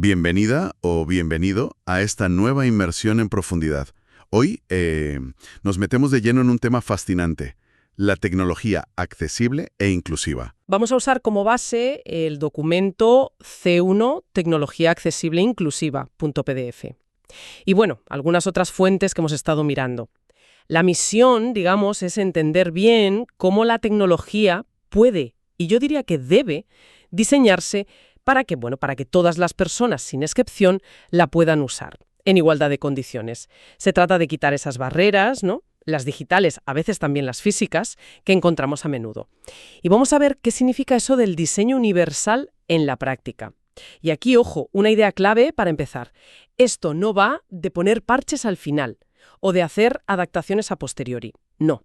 Bienvenida o bienvenido a esta nueva inmersión en profundidad. Hoy nos metemos de lleno en un tema fascinante, la tecnología accesible e inclusiva. Vamos a usar como base el documento C1 Tecnología Accesible Inclusiva, .pdf. Y bueno, algunas otras fuentes que hemos estado mirando. La misión, digamos, es entender bien cómo la tecnología puede, y yo diría que debe, diseñarse para que todas las personas, sin excepción, la puedan usar en igualdad de condiciones. Se trata de quitar esas barreras, ¿no? Las digitales, a veces también las físicas, que encontramos a menudo. Y vamos a ver qué significa eso del diseño universal en la práctica. Y aquí, ojo, una idea clave para empezar. Esto no va de poner parches al final o de hacer adaptaciones a posteriori. No.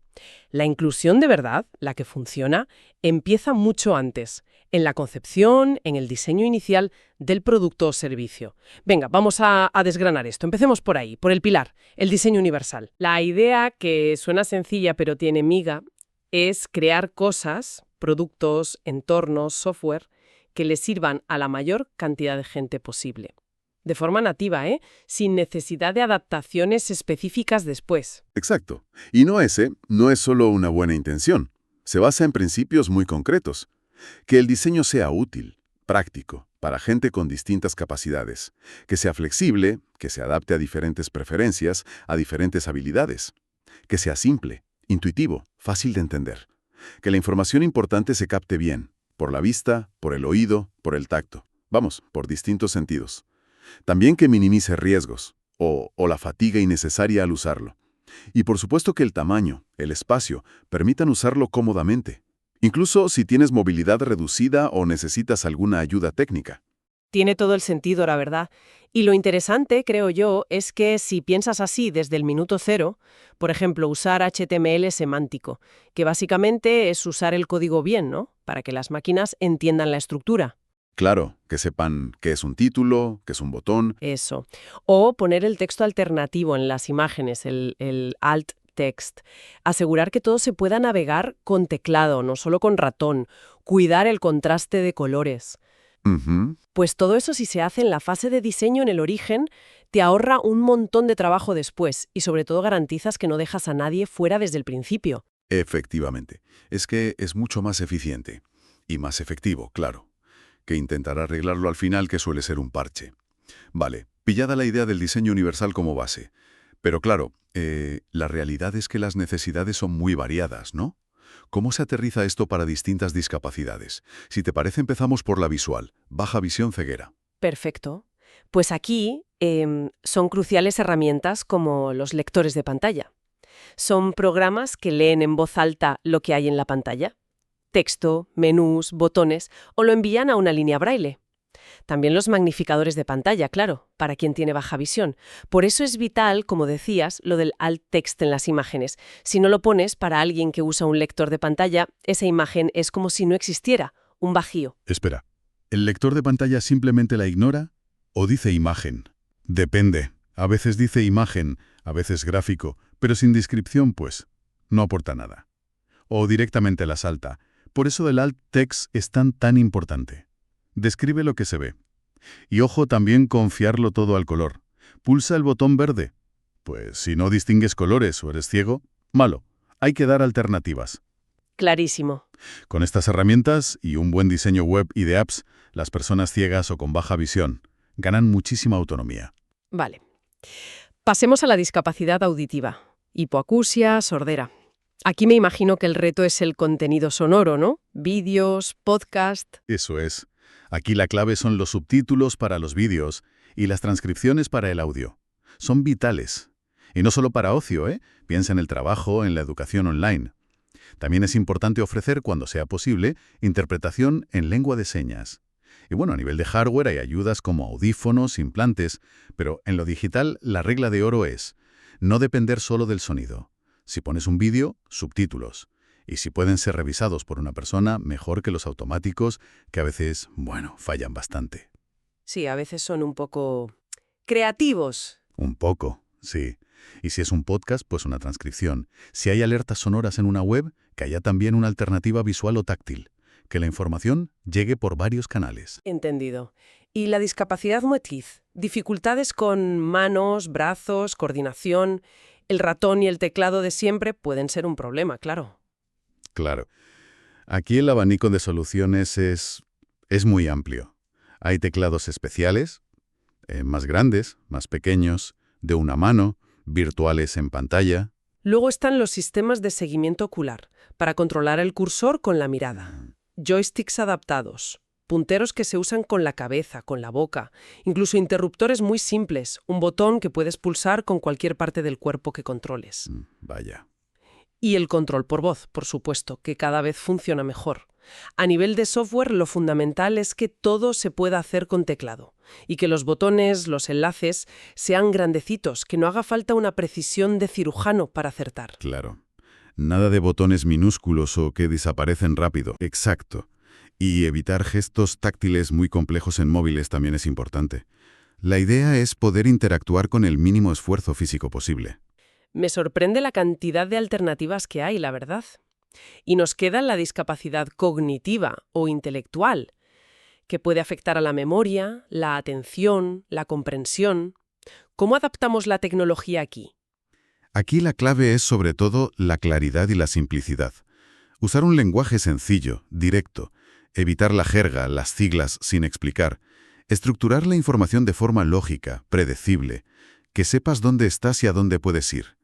La inclusión de verdad, la que funciona, empieza mucho antes, en la concepción, en el diseño inicial del producto o servicio. Venga, vamos a desgranar esto. Empecemos por ahí, por el pilar, el diseño universal. La idea, que suena sencilla pero tiene miga, es crear cosas, productos, entornos, software, que le sirvan a la mayor cantidad de gente posible. De forma nativa, sin necesidad de adaptaciones específicas después. Exacto. Y no es solo una buena intención. Se basa en principios muy concretos. Que el diseño sea útil, práctico, para gente con distintas capacidades. Que sea flexible, que se adapte a diferentes preferencias, a diferentes habilidades. Que sea simple, intuitivo, fácil de entender. Que la información importante se capte bien, por la vista, por el oído, por el tacto. Vamos, por distintos sentidos. También que minimice riesgos o la fatiga innecesaria al usarlo. Y por supuesto que el tamaño, el espacio, permitan usarlo cómodamente. Incluso si tienes movilidad reducida o necesitas alguna ayuda técnica. Tiene todo el sentido, la verdad. Y lo interesante, creo yo, es que si piensas así desde el minuto cero, por ejemplo, usar HTML semántico, que básicamente es usar el código bien, ¿no? Para que las máquinas entiendan la estructura. Claro, que sepan qué es un título, qué es un botón. Eso. O poner el texto alternativo en las imágenes, el alt text. Asegurar que todo se pueda navegar con teclado, no solo con ratón. Cuidar el contraste de colores. Ujú. Pues todo eso, si se hace en la fase de diseño en el origen, te ahorra un montón de trabajo después y sobre todo garantizas que no dejas a nadie fuera desde el principio. Efectivamente. Es que es mucho más eficiente. Y más efectivo, claro. Que intentar arreglarlo al final, que suele ser un parche. Vale, pillada la idea del diseño universal como base. Pero claro, la realidad es que las necesidades son muy variadas, ¿no? ¿Cómo se aterriza esto para distintas discapacidades? Si te parece, empezamos por la visual, baja visión, ceguera. Perfecto. Pues aquí son cruciales herramientas como los lectores de pantalla. Son programas que leen en voz alta lo que hay en la pantalla. Texto, menús, botones, o lo envían a una línea braille. También los magnificadores de pantalla, claro, para quien tiene baja visión. Por eso es vital, como decías, lo del alt text en las imágenes. Si no lo pones para alguien que usa un lector de pantalla, esa imagen es como si no existiera, un vacío. Espera, ¿el lector de pantalla simplemente la ignora o dice imagen? Depende. A veces dice imagen, a veces gráfico, pero sin descripción, pues, no aporta nada. O directamente la salta. Por eso el alt text es tan importante. Describe lo que se ve. Y ojo, también confiarlo todo al color. Pulsa el botón verde. Pues si no distingues colores o eres ciego, malo. Hay que dar alternativas. Clarísimo. Con estas herramientas y un buen diseño web y de apps, las personas ciegas o con baja visión ganan muchísima autonomía. Vale. Pasemos a la discapacidad auditiva. Hipoacusia, sordera. Aquí me imagino que el reto es el contenido sonoro, ¿no? Vídeos, podcast. Eso es. Aquí la clave son los subtítulos para los vídeos y las transcripciones para el audio. Son vitales. Y no solo para ocio, ¿eh? Piensa en el trabajo, en la educación online. También es importante ofrecer, cuando sea posible, interpretación en lengua de señas. Y bueno, a nivel de hardware hay ayudas como audífonos, implantes, pero en lo digital la regla de oro es no depender solo del sonido. Si pones un vídeo, subtítulos. Y si pueden ser revisados por una persona, mejor que los automáticos, que a veces, fallan bastante. Sí, a veces son un poco creativos. Un poco, sí. Y si es un podcast, pues una transcripción. Si hay alertas sonoras en una web, que haya también una alternativa visual o táctil. Que la información llegue por varios canales. Entendido. ¿Y la discapacidad motriz? Dificultades con manos, brazos, coordinación. El ratón y el teclado de siempre pueden ser un problema, claro. Claro. Aquí el abanico de soluciones es muy amplio. Hay teclados especiales, más grandes, más pequeños, de una mano, virtuales en pantalla. Luego están los sistemas de seguimiento ocular, para controlar el cursor con la mirada. Joysticks adaptados, punteros que se usan con la cabeza, con la boca, incluso interruptores muy simples, un botón que puedes pulsar con cualquier parte del cuerpo que controles. Vaya. Y el control por voz, por supuesto, que cada vez funciona mejor. A nivel de software, lo fundamental es que todo se pueda hacer con teclado y que los botones, los enlaces, sean grandecitos, que no haga falta una precisión de cirujano para acertar. Claro. Nada de botones minúsculos o que desaparecen rápido. Exacto. Y evitar gestos táctiles muy complejos en móviles también es importante. La idea es poder interactuar con el mínimo esfuerzo físico posible. Me sorprende la cantidad de alternativas que hay, la verdad. Y nos queda la discapacidad cognitiva o intelectual, que puede afectar a la memoria, la atención, la comprensión. ¿Cómo adaptamos la tecnología aquí? Aquí la clave es sobre todo la claridad y la simplicidad. Usar un lenguaje sencillo, directo, evitar la jerga, las siglas sin explicar, estructurar la información de forma lógica, predecible, que sepas dónde estás y a dónde puedes ir.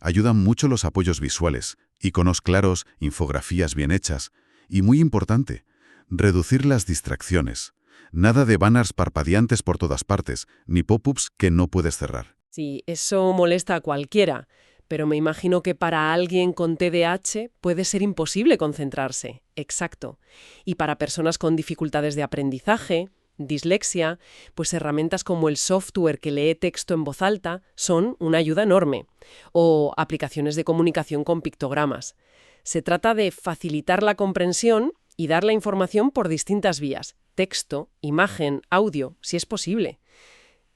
Ayudan mucho los apoyos visuales, iconos claros, infografías bien hechas. Y muy importante, reducir las distracciones. Nada de banners parpadeantes por todas partes, ni pop-ups que no puedes cerrar. Sí, eso molesta a cualquiera, pero me imagino que para alguien con TDAH puede ser imposible concentrarse. Exacto. Y para personas con dificultades de aprendizaje, dislexia, pues herramientas como el software que lee texto en voz alta son una ayuda enorme. O aplicaciones de comunicación con pictogramas. Se trata de facilitar la comprensión y dar la información por distintas vías: texto, imagen, audio, si es posible.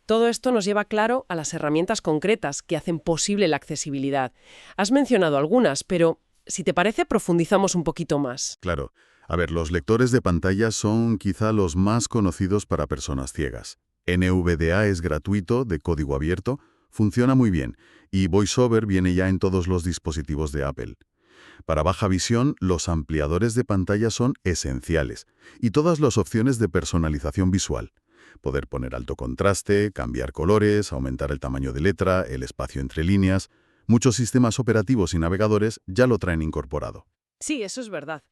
Todo esto nos lleva claro a las herramientas concretas que hacen posible la accesibilidad. Has mencionado algunas, pero si te parece, profundizamos un poquito más. Claro. A ver, los lectores de pantalla son quizá los más conocidos para personas ciegas. NVDA es gratuito, de código abierto, funciona muy bien, y VoiceOver viene ya en todos los dispositivos de Apple. Para baja visión, los ampliadores de pantalla son esenciales, y todas las opciones de personalización visual. Poder poner alto contraste, cambiar colores, aumentar el tamaño de letra, el espacio entre líneas. Muchos sistemas operativos y navegadores ya lo traen incorporado. Sí, eso es verdad.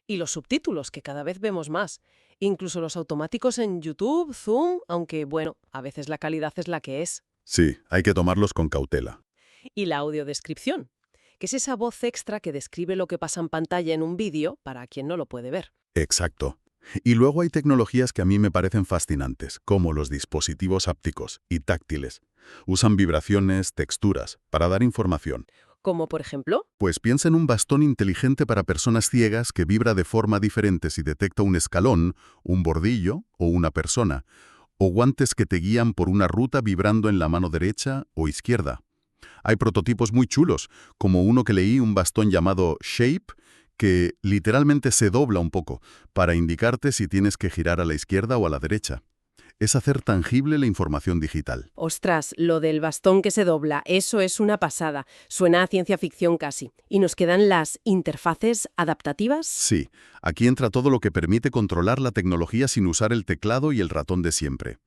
Y los subtítulos, que cada vez vemos más. Incluso los automáticos en YouTube, Zoom, aunque, bueno, a veces la calidad es la que es. Sí, hay que tomarlos con cautela. Y la audiodescripción, que es esa voz extra que describe lo que pasa en pantalla en un vídeo para quien no lo puede ver. Exacto. Y luego hay tecnologías que a mí me parecen fascinantes, como los dispositivos ápticos y táctiles. Usan vibraciones, texturas, para dar información. Como, por ejemplo, Pues piensa en un bastón inteligente para personas ciegas que vibra de forma diferente si detecta un escalón, un bordillo o una persona, o guantes que te guían por una ruta vibrando en la mano derecha o izquierda. Hay prototipos muy chulos, como uno que leí, un bastón llamado Shape, que literalmente se dobla un poco para indicarte si tienes que girar a la izquierda o a la derecha. Es hacer tangible la información digital. ostras, lo del bastón que se dobla, eso es una pasada. Suena a ciencia ficción casi. ¿Y nos quedan las interfaces adaptativas? Sí, aquí entra todo lo que permite controlar la tecnología sin usar el teclado y el ratón de siempre.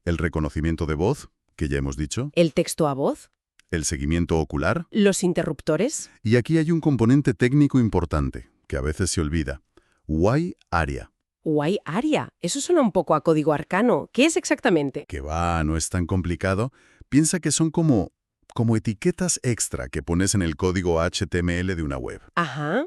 El reconocimiento de voz, que ya hemos dicho, ¿El texto a voz? el seguimiento ocular, ¿Los interruptores? y aquí hay un componente técnico importante, que a veces se olvida. WAI-ARIA. Guay Aria. Eso suena un poco a código arcano. ¿Qué es exactamente? Que va, no es tan complicado. Piensa que son como etiquetas extra que pones en el código HTML de una web. Ajá.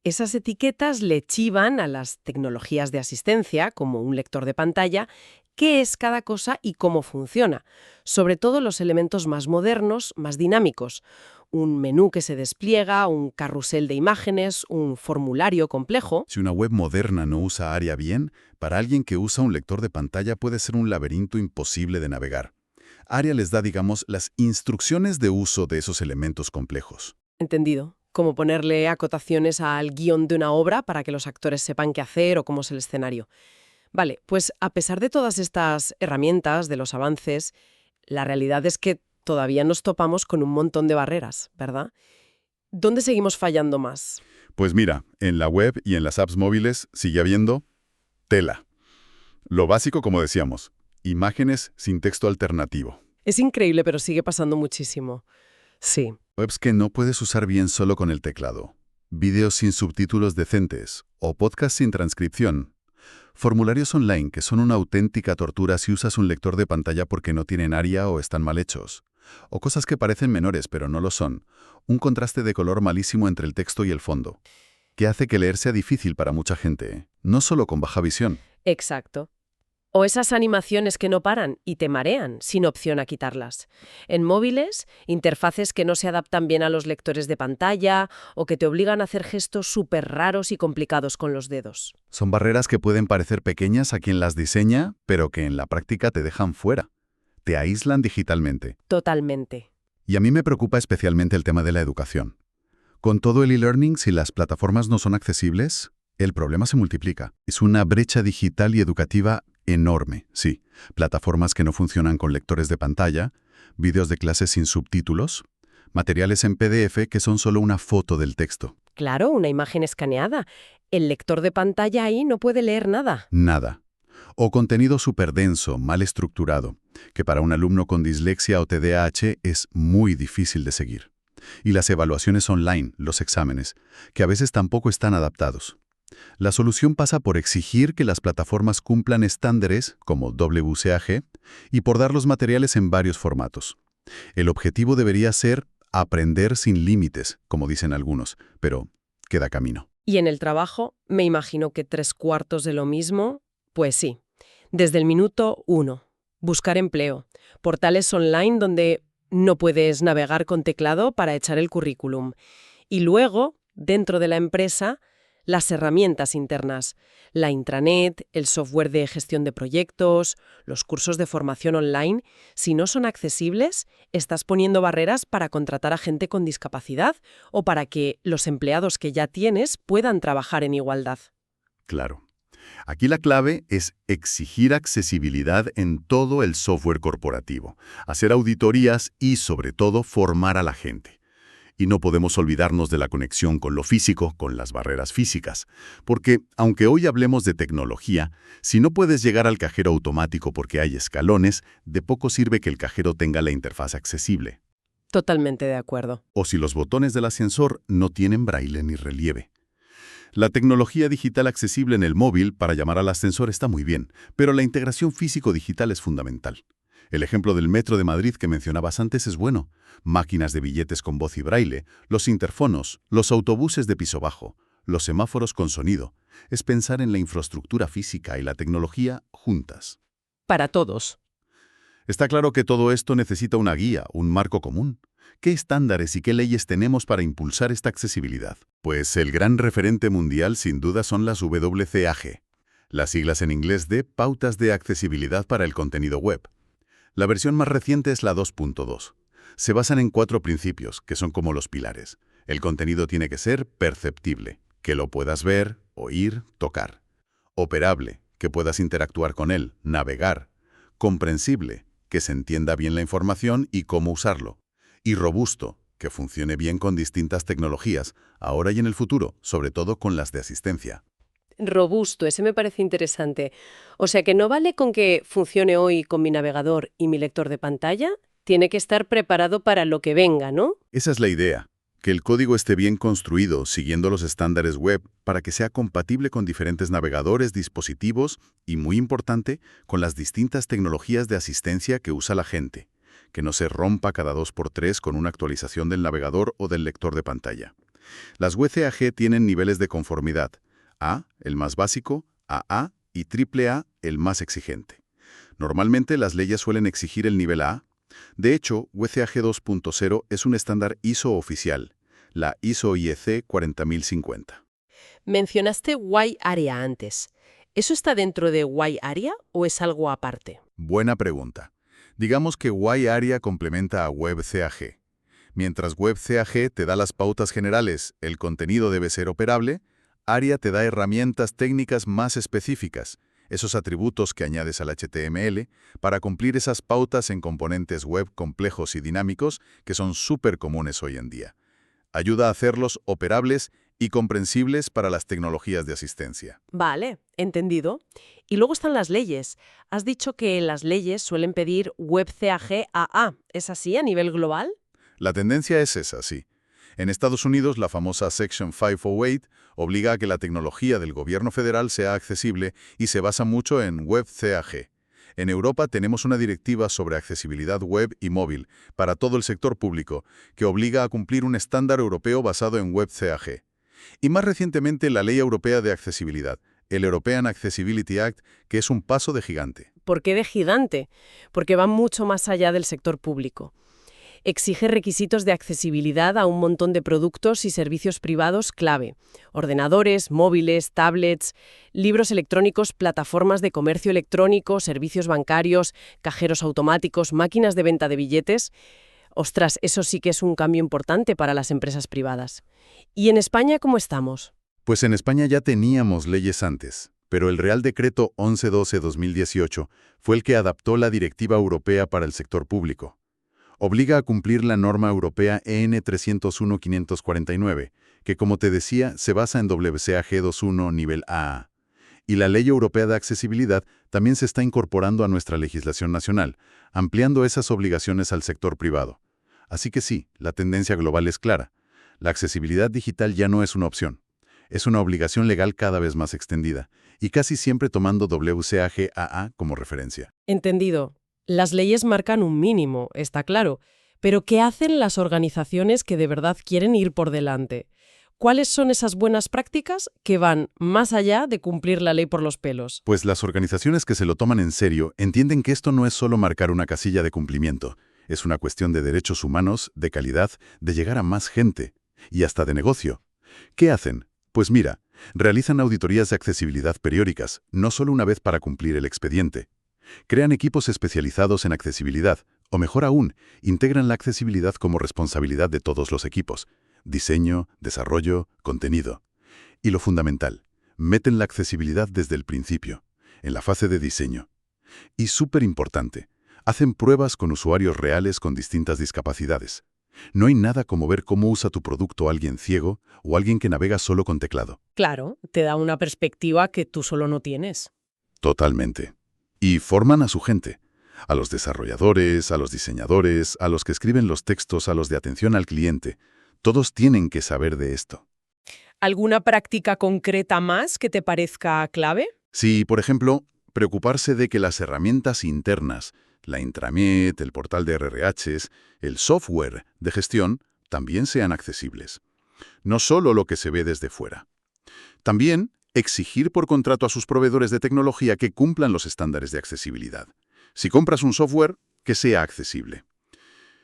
Esas etiquetas le chivan a las tecnologías de asistencia, como un lector de pantalla, qué es cada cosa y cómo funciona. Sobre todo los elementos más modernos, más dinámicos. Un menú que se despliega, un carrusel de imágenes, un formulario complejo. Si una web moderna no usa ARIA bien, para alguien que usa un lector de pantalla puede ser un laberinto imposible de navegar. ARIA les da, digamos, las instrucciones de uso de esos elementos complejos. Entendido. Como ponerle acotaciones al guión de una obra para que los actores sepan qué hacer o cómo es el escenario. Vale, pues a pesar de todas estas herramientas, de los avances, la realidad es que todavía nos topamos con un montón de barreras, ¿verdad? ¿Dónde seguimos fallando más? Pues mira, en la web y en las apps móviles sigue habiendo tela. Lo básico, como decíamos, imágenes sin texto alternativo. Es increíble, pero sigue pasando muchísimo. Sí, Webs que no puedes usar bien solo con el teclado. Vídeos sin subtítulos decentes o podcasts sin transcripción. Formularios online que son una auténtica tortura si usas un lector de pantalla porque no tienen ARIA o están mal hechos. O cosas que parecen menores pero no lo son. Un contraste de color malísimo entre el texto y el fondo, que hace que leer sea difícil para mucha gente, no solo con baja visión. exacto. O esas animaciones que no paran y te marean, sin opción a quitarlas. En móviles, interfaces que no se adaptan bien a los lectores de pantalla o que te obligan a hacer gestos súper raros y complicados con los dedos. Son barreras que pueden parecer pequeñas a quien las diseña, pero que en la práctica te dejan fuera. Te aíslan digitalmente. Totalmente. Y a mí me preocupa especialmente el tema de la educación. Con todo el e-learning, si las plataformas no son accesibles, el problema se multiplica. Es una brecha digital y educativa enorme, sí. Plataformas que no funcionan con lectores de pantalla, vídeos de clases sin subtítulos, materiales en PDF que son solo una foto del texto. Claro, una imagen escaneada. El lector de pantalla ahí no puede leer nada. Nada. O contenido súper denso, mal estructurado, que para un alumno con dislexia o TDAH es muy difícil de seguir. Y las evaluaciones online, los exámenes, que a veces tampoco están adaptados. La solución pasa por exigir que las plataformas cumplan estándares como WCAG y por dar los materiales en varios formatos. El objetivo debería ser aprender sin límites, como dicen algunos, pero queda camino. Y en el trabajo, me imagino que 3/4 de lo mismo. Pues sí. Desde el minuto 1. Buscar empleo. Portales online donde no puedes navegar con teclado para echar el currículum. Y luego, dentro de la empresa, las herramientas internas, la intranet, el software de gestión de proyectos, los cursos de formación online. Si no son accesibles, estás poniendo barreras para contratar a gente con discapacidad o para que los empleados que ya tienes puedan trabajar en igualdad. Claro. Aquí la clave es exigir accesibilidad en todo el software corporativo, hacer auditorías y, sobre todo, formar a la gente. Y no podemos olvidarnos de la conexión con lo físico, con las barreras físicas. Porque, aunque hoy hablemos de tecnología, si no puedes llegar al cajero automático porque hay escalones, de poco sirve que el cajero tenga la interfaz accesible. Totalmente de acuerdo. O si los botones del ascensor no tienen braille ni relieve. La tecnología digital accesible en el móvil para llamar al ascensor está muy bien, pero la integración físico-digital es fundamental. El ejemplo del Metro de Madrid que mencionabas antes es bueno. Máquinas de billetes con voz y braille, los interfonos, los autobuses de piso bajo, los semáforos con sonido. Es pensar en la infraestructura física y la tecnología juntas. Para todos. Está claro que todo esto necesita una guía, un marco común. ¿Qué estándares y qué leyes tenemos para impulsar esta accesibilidad? Pues el gran referente mundial sin duda son las WCAG, las siglas en inglés de Pautas de Accesibilidad para el Contenido Web. La versión más reciente es la 2.2. Se basan en 4 principios, que son como los pilares. El contenido tiene que ser perceptible, que lo puedas ver, oír, tocar. Operable, que puedas interactuar con él, navegar. Comprensible, que se entienda bien la información y cómo usarlo. Y robusto, que funcione bien con distintas tecnologías, ahora y en el futuro, sobre todo con las de asistencia. Robusto, ese me parece interesante. O sea que no vale con que funcione hoy con mi navegador y mi lector de pantalla, tiene que estar preparado para lo que venga, ¿no? Esa es la idea, que el código esté bien construido, siguiendo los estándares web, para que sea compatible con diferentes navegadores, dispositivos y, muy importante, con las distintas tecnologías de asistencia que usa la gente, que no se rompa cada 2x3 con una actualización del navegador o del lector de pantalla. Las WCAG tienen niveles de conformidad, A, el más básico, AA y AAA, el más exigente. Normalmente las leyes suelen exigir el nivel A. De hecho, WCAG 2.0 es un estándar ISO oficial, la ISO IEC 40050. Mencionaste WAI-ARIA antes. ¿Eso está dentro de WAI-ARIA o es algo aparte? Buena pregunta. Digamos que WAI-ARIA complementa a WebCAG. Mientras WebCAG te da las pautas generales, el contenido debe ser operable, ARIA te da herramientas técnicas más específicas, esos atributos que añades al HTML, para cumplir esas pautas en componentes web complejos y dinámicos que son súper comunes hoy en día. Ayuda a hacerlos operables y comprensibles para las tecnologías de asistencia. Vale, entendido. Y luego están las leyes. Has dicho que las leyes suelen pedir WebCAG AA. ¿Es así a nivel global? La tendencia es esa, sí. En Estados Unidos, la famosa Section 508 obliga a que la tecnología del gobierno federal sea accesible y se basa mucho en WebCAG. En Europa tenemos una directiva sobre accesibilidad web y móvil para todo el sector público, que obliga a cumplir un estándar europeo basado en WebCAG. Y más recientemente la Ley Europea de Accesibilidad, el European Accessibility Act, que es un paso de gigante. ¿Por qué de gigante? Porque va mucho más allá del sector público. Exige requisitos de accesibilidad a un montón de productos y servicios privados clave. Ordenadores, móviles, tablets, libros electrónicos, plataformas de comercio electrónico, servicios bancarios, cajeros automáticos, máquinas de venta de billetes. Ostras, eso sí que es un cambio importante para las empresas privadas. ¿Y en España cómo estamos? Pues en España ya teníamos leyes antes, pero el Real Decreto 1112-2018 fue el que adaptó la Directiva Europea para el sector público. Obliga a cumplir la norma europea EN 301-549, que como te decía, se basa en WCAG 21 nivel AA. Y la Ley Europea de Accesibilidad también se está incorporando a nuestra legislación nacional, ampliando esas obligaciones al sector privado. Así que sí, la tendencia global es clara. La accesibilidad digital ya no es una opción. Es una obligación legal cada vez más extendida, y casi siempre tomando WCAG AA como referencia. Entendido. Las leyes marcan un mínimo, está claro. Pero ¿qué hacen las organizaciones que de verdad quieren ir por delante? ¿Cuáles son esas buenas prácticas que van más allá de cumplir la ley por los pelos? Pues las organizaciones que se lo toman en serio entienden que esto no es solo marcar una casilla de cumplimiento. Es una cuestión de derechos humanos, de calidad, de llegar a más gente y hasta de negocio. ¿Qué hacen? Pues mira, realizan auditorías de accesibilidad periódicas, no solo una vez para cumplir el expediente. Crean equipos especializados en accesibilidad, o mejor aún, integran la accesibilidad como responsabilidad de todos los equipos. Diseño, desarrollo, contenido. Y lo fundamental, meten la accesibilidad desde el principio, en la fase de diseño. Y súper importante, hacen pruebas con usuarios reales con distintas discapacidades. No hay nada como ver cómo usa tu producto alguien ciego o alguien que navega solo con teclado. Claro, te da una perspectiva que tú solo no tienes. Totalmente. Y forman a su gente. A los desarrolladores, a los diseñadores, a los que escriben los textos, a los de atención al cliente. Todos tienen que saber de esto. ¿Alguna práctica concreta más que te parezca clave? Sí, por ejemplo, preocuparse de que las herramientas internas, la intranet, el portal de RRHs, el software de gestión, también sean accesibles. No solo lo que se ve desde fuera. También exigir por contrato a sus proveedores de tecnología que cumplan los estándares de accesibilidad. Si compras un software, que sea accesible.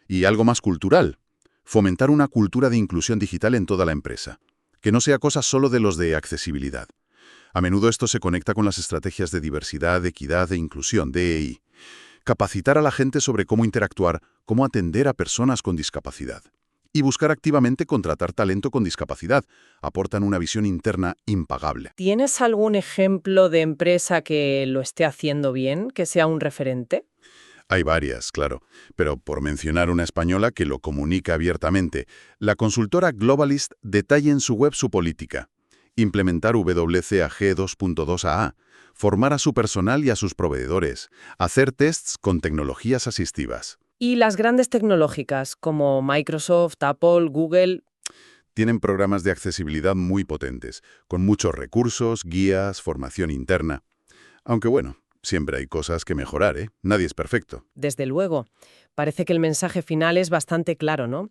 Y algo más cultural. Fomentar una cultura de inclusión digital en toda la empresa. Que no sea cosa solo de los de accesibilidad. A menudo esto se conecta con las estrategias de diversidad, equidad e inclusión, DEI. Capacitar a la gente sobre cómo interactuar, cómo atender a personas con discapacidad. Y buscar activamente contratar talento con discapacidad. Aportan una visión interna impagable. ¿Tienes algún ejemplo de empresa que lo esté haciendo bien, que sea un referente? Hay varias, claro, pero por mencionar una española que lo comunica abiertamente, la consultora Globalist detalla en su web su política. Implementar WCAG 2.2 AA, formar a su personal y a sus proveedores, hacer tests con tecnologías asistivas. Y las grandes tecnológicas, como Microsoft, Apple, Google. Tienen programas de accesibilidad muy potentes, con muchos recursos, guías, formación interna. Aunque bueno, siempre hay cosas que mejorar, ¿eh? Nadie es perfecto. Desde luego. Parece que el mensaje final es bastante claro, ¿no?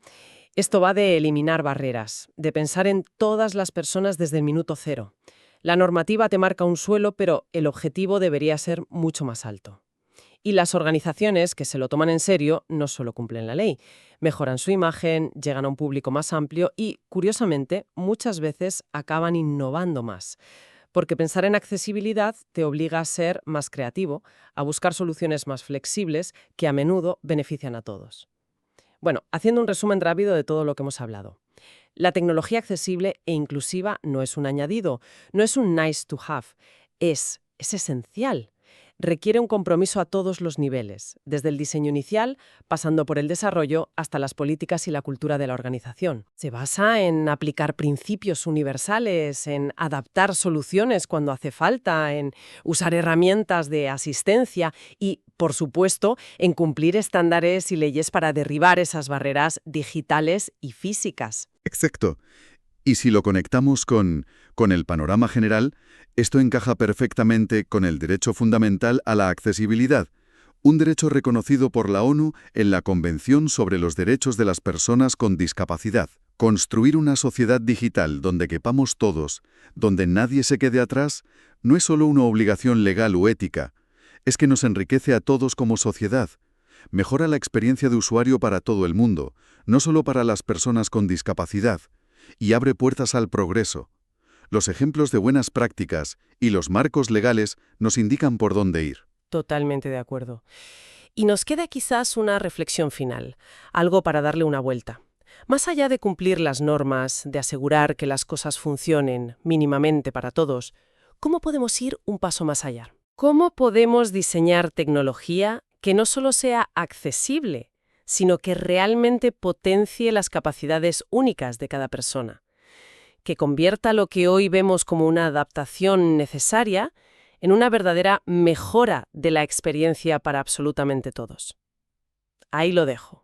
Esto va de eliminar barreras, de pensar en todas las personas desde el minuto cero. La normativa te marca un suelo, pero el objetivo debería ser mucho más alto. Y las organizaciones que se lo toman en serio no solo cumplen la ley, mejoran su imagen, llegan a un público más amplio y, curiosamente, muchas veces acaban innovando más. Porque pensar en accesibilidad te obliga a ser más creativo, a buscar soluciones más flexibles que a menudo benefician a todos. Bueno, haciendo un resumen rápido de todo lo que hemos hablado. La tecnología accesible e inclusiva no es un añadido, no es un nice to have, es es esencial. Requiere un compromiso a todos los niveles, desde el diseño inicial, pasando por el desarrollo, hasta las políticas y la cultura de la organización. Se basa en aplicar principios universales, en adaptar soluciones cuando hace falta, en usar herramientas de asistencia y, por supuesto, en cumplir estándares y leyes para derribar esas barreras digitales y físicas. Exacto. Y si lo conectamos con el panorama general, esto encaja perfectamente con el derecho fundamental a la accesibilidad, un derecho reconocido por la ONU en la Convención sobre los Derechos de las Personas con Discapacidad. Construir una sociedad digital donde quepamos todos, donde nadie se quede atrás, no es solo una obligación legal o ética, es que nos enriquece a todos como sociedad. Mejora la experiencia de usuario para todo el mundo, no solo para las personas con discapacidad, y abre puertas al progreso. Los ejemplos de buenas prácticas y los marcos legales nos indican por dónde ir. Totalmente de acuerdo. Y nos queda quizás una reflexión final, algo para darle una vuelta. Más allá de cumplir las normas, de asegurar que las cosas funcionen mínimamente para todos, ¿cómo podemos ir un paso más allá? ¿Cómo podemos diseñar tecnología que no solo sea accesible, sino que realmente potencie las capacidades únicas de cada persona? Que convierta lo que hoy vemos como una adaptación necesaria en una verdadera mejora de la experiencia para absolutamente todos. Ahí lo dejo.